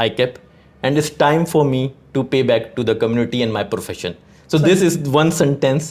ICAP, and it's time for me to pay back to the community and my profession. So this is one sentence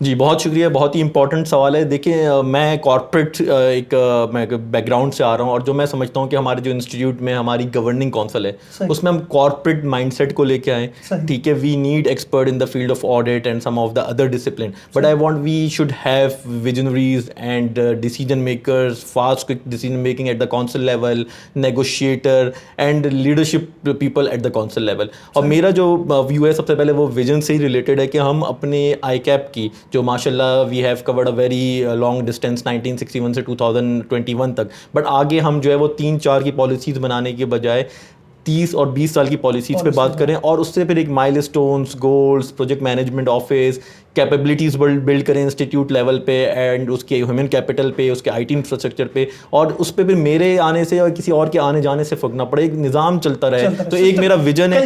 جی بہت شکریہ, بہت ہی important سوال ہے. دیکھیں میں کارپوریٹ ایک بیک گراؤنڈ سے آ رہا ہوں, اور جو میں سمجھتا ہوں کہ ہمارے جو انسٹیٹیوٹ میں ہماری گورننگ کونسل ہے اس میں ہم کارپوریٹ مائنڈ سیٹ کو لے کے آئیں. ٹھیک ہے, we need expert in the field of audit and some of the other discipline, but I want we should have visionaries and decision makers, fast quick decision making at the council level, negotiator and leadership people at the council level. اور میرا جو view ہے سب سے پہلے وہ vision سے ہی related ہے کہ ہم اپنے آئی کیپ کی جو ماشاء اللہ we have covered a very long distance 1961 سے 2021 تک, بٹ آگے ہم جو ہے وہ 3-4 کی پالیسیز بنانے کے بجائے 30 اور 20 سال کی پالیسیز پہ بات کریں, اور اس سے پھر ایک milestones, goals, project management office, capabilities build کریں انسٹیٹیوٹ لیول پہ اینڈ اس کے ہیومن کیپٹل پہ, اس کے آئی ٹی انفراسٹرکچر پہ, اور اس پہ پھر میرے آنے سے اور کسی اور کے آنے جانے سے فرق نہ پڑے, ایک نظام چلتا رہے. تو ایک میرا ویژن ہے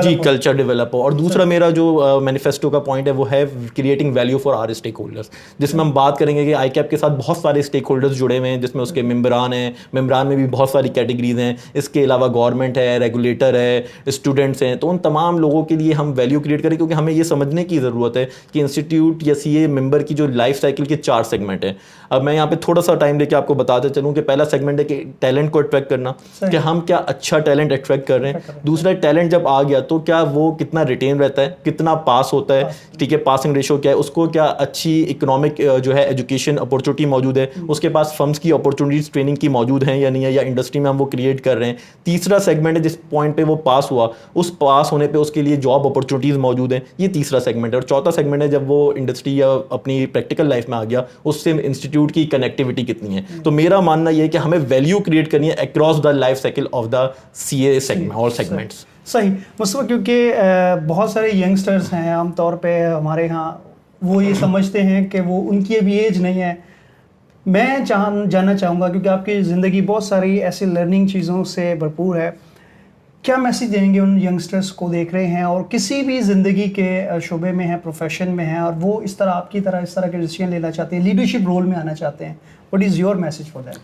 جی کلچر ڈیولپ ہو, اور دوسرا میرا جو مینیفیسٹو کا پوائنٹ ہے وہ ہے creating value for our stakeholders, جس میں ہم بات کریں گے کہ آئی کیپ کے ساتھ بہت سارے اسٹیک ہولڈرس جڑے ہوئے ہیں, جس میں اس کے ممبران ہیں, ممبران میں بھی بہت ساری کیٹیگریز ہیں, اس کے علاوہ گورنمنٹ ہے, ریگولیٹر ہے, اسٹوڈنٹس ہیں. تو ان تمام لوگوں کے لیے ہم ویلیو کریٹ کریں, کیونکہ ہمیں یہ سمجھنے کی ضرورت ہے کہ انسٹیٹیوٹ یا سی اے ممبر کی جو لائف سائیکل کے 4 سیگمنٹ ہیں. اب میں یہاں پہ تھوڑا سا ٹائم لے کے آپ کو بتاتے چلوں کہ پہلا سیگمنٹ ہے کہ ٹیلنٹ کو اٹریکٹ کرنا, کہ ہم کیا اچھا ٹیلنٹ اٹریکٹ کر رہے ہیں. دوسرا ٹیلنٹ جب آ گیا تو کیا وہ کتنا ریٹین رہتا ہے, کتنا پاس ہوتا ہے, ٹھیک ہے, پاسنگ ریشو کیا ہے, اس کو کیا اچھی اکنامک جو ہے ایجوکیشن اپورچونیٹی موجود ہے, اس کے پاس فرمس کی اپورچونیٹیز ٹریننگ کی موجود ہیں یا نہیں ہے, یا انڈسٹری میں ہم وہ کریٹ کر رہے ہیں. تیسرا سیگمنٹ ہے جس پوائنٹ پہ وہ پاس ہوا, اس پاس ہونے پہ اس کے لیے جاب اپورچونیٹیز موجود ہیں, یہ تیسرا سیگمنٹ ہے. اور چوتھا سیگمنٹ ہے جب وہ انڈسٹری یا اپنی پریکٹیکل لائف میں آ گیا, اس سے انسٹیٹیوٹ کی کنیکٹیوٹی کتنی ہے. تو میرا ماننا یہ ہے کہ ہمیں ویلیو کریٹ کرنی ہے across the life cycle of the C A segment اور سیگمنٹس. صحیح مصطفیٰ, کیونکہ بہت سارے ینگسٹرز ہیں عام طور پہ ہمارے ہاں, وہ یہ سمجھتے ہیں کہ وہ ان کی ابھی ایج نہیں ہے. میں جاننا چاہوں گا, کیونکہ آپ کی زندگی بہت ساری ایسی لرننگ چیزوں سے بھرپور ہے, کیا میسیج دیں گے ان ینگسٹرز کو دیکھ رہے ہیں اور کسی بھی زندگی کے شعبے میں ہیں, پروفیشن میں ہیں, اور وہ اس طرح آپ کی طرح اس طرح کے ڈیسیژن لینا چاہتے ہیں, لیڈرشپ رول میں آنا چاہتے ہیں, what is your message for that?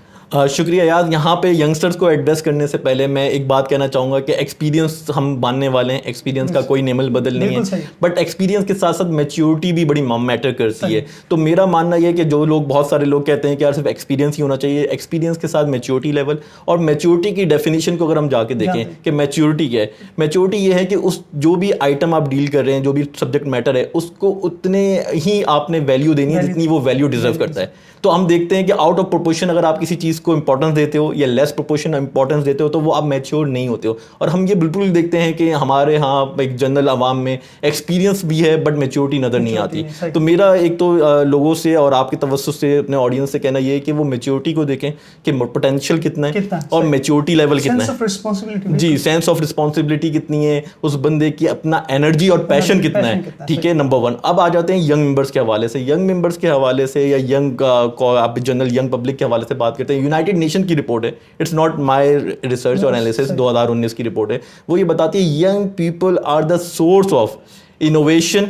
شکریہ یاد. یہاں پہ ینگسٹرز کو ایڈریس کرنے سے پہلے میں ایک بات کہنا چاہوں گا کہ ایکسپیرینس ہم ماننے والے ہیں, ایکسپیرینس کا کوئی نعمل بدل نہیں ہے, بٹ ایکسپیرینس کے ساتھ ساتھ میچیورٹی بھی بڑی میٹر کرتی ہے. تو میرا ماننا یہ ہے کہ جو لوگ, بہت سارے لوگ کہتے ہیں کہ یار صرف ایکسپیرینس ہی ہونا چاہیے, ایکسپیرینس کے ساتھ میچیورٹی لیول. اور میچیورٹی کی ڈیفینیشن کو اگر ہم جا کے دیکھیں کہ میچیورٹی کیا ہے, میچیورٹی یہ ہے کہ اس جو بھی آئٹم آپ ڈیل کر رہے ہیں, جو بھی سبجیکٹ میٹر ہے, اس کو اتنے ہی آپ نے ویلیو دینی ہے جتنی وہ ویلیو ڈیزرو کرتا ہے. تو ہم دیکھتے ہیں کہ آؤٹ آف پروپورشن اگر آپ کسی چیز کو امپورٹنس دیتے ہو یا لیس پروپورشن امپورٹنس دیتے ہو تو وہ آپ میچیور نہیں ہوتے ہو. اور ہم یہ بالکل دیکھتے ہیں کہ ہمارے ہاں ایک جنرل عوام میں ایکسپیرینس بھی ہے بٹ میچیورٹی نظر نہیں آتی. تو میرا ایک تو لوگوں سے اور آپ کے توسط سے اپنے آڈینس سے کہنا یہ ہے کہ وہ میچیورٹی کو دیکھیں کہ پوٹینشیل کتنا ہے اور میچیورٹی لیول کتنا ہے. جی, سینس آف رسپانسبلٹی کتنی ہے, اس بندے کی اپنا انرجی اور پیشن کتنا ہے. ٹھیک ہے, نمبر 1. اب آ جاتے ہیں ینگ ممبرس کے حوالے سے. ینگ ممبرس کے حوالے سے یا ینگ آپ جنرل ینگ پبلک کے حوالے سے بات کرتے ہیں, یونائٹڈ نیشن کی رپورٹ ہے, اٹس ناٹ مائی ریسرچ اور انالیسس, 2019 کی رپورٹ ہے, وہ یہ بتاتی ہے young people are the source of innovation,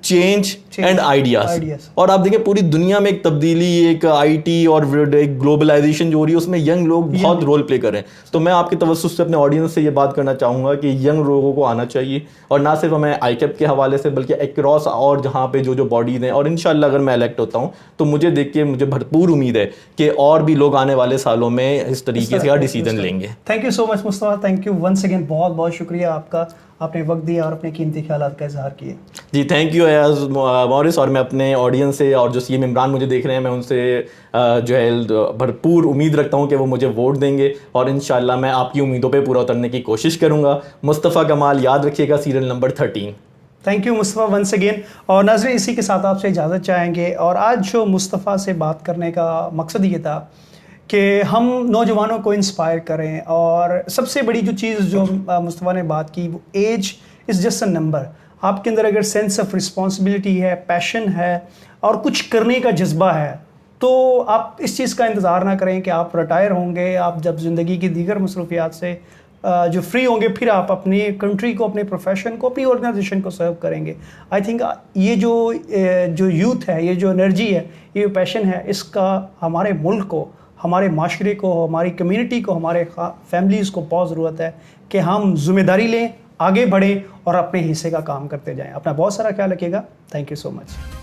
change and ideas. اور آپ دیکھیں پوری دنیا میں ایک تبدیلی, ایک آئی ٹی اور ایک گلوبلائزیشن جو ہو رہی ہے, اس میں ینگ لوگ بہت رول پلے کر رہے ہیں. تو میں آپ کے توسط سے اپنے آڈینس سے یہ بات کرنا چاہوں گا کہ ینگ لوگوں کو آنا چاہیے, اور نہ صرف ہمیں آئی کیپ کے حوالے سے بلکہ اکراس اور جہاں پہ جو باڈیز ہیں. اور انشاءاللہ اگر میں الیکٹ ہوتا ہوں تو مجھے دیکھ کے مجھے بھرپور امید ہے کہ اور بھی لوگ آنے والے سالوں میں اس طریقے سے ڈیسیجن لیں گے. Thank you so much Mustafa, thank you once again, بہت بہت شکریہ آپ کا, آپ نے وقت دیا اور اپنے قیمتی خیالات کا اظہار کیے. جی تھینک یو ایاز مورس. اور میں اپنے آڈینس سے اور جو سی اے ممبران مجھے دیکھ رہے ہیں, میں ان سے جو ہے بھرپور امید رکھتا ہوں کہ وہ مجھے ووٹ دیں گے, اور انشاءاللہ میں آپ کی امیدوں پہ پورا اترنے کی کوشش کروں گا. مصطفیٰ کمال, یاد رکھیے گا, serial number 13. Thank you Mustafa once again. اور ناظرین, اسی کے ساتھ آپ سے اجازت چاہیں گے. اور آج جو مصطفیٰ سے بات کرنے کا مقصد یہ تھا کہ ہم نوجوانوں کو انسپائر کریں, اور سب سے بڑی جو چیز جو مصطفیٰ نے بات کی وہ age is just a number. آپ کے اندر اگر سینس آف رسپانسبلٹی ہے, پیشن ہے اور کچھ کرنے کا جذبہ ہے, تو آپ اس چیز کا انتظار نہ کریں کہ آپ ریٹائر ہوں گے, آپ جب زندگی کی دیگر مصروفیات سے جو فری ہوں گے پھر آپ اپنی کنٹری کو, اپنے پروفیشن کو, اپنی آرگنائزیشن کو سرو کریں گے. آئی تھنک یہ جو یوتھ ہے, یہ جو انرجی ہے, یہ پیشن ہے, اس کا ہمارے ملک کو, ہمارے معاشرے کو, ہماری کمیونٹی کو, ہمارے فیملیز کو بہت ضرورت ہے کہ ہم ذمہ داری لیں, آگے بڑھیں اور اپنے حصے کا کام کرتے جائیں. اپنا بہت سارا خیال رکھیے گا. Thank you so much.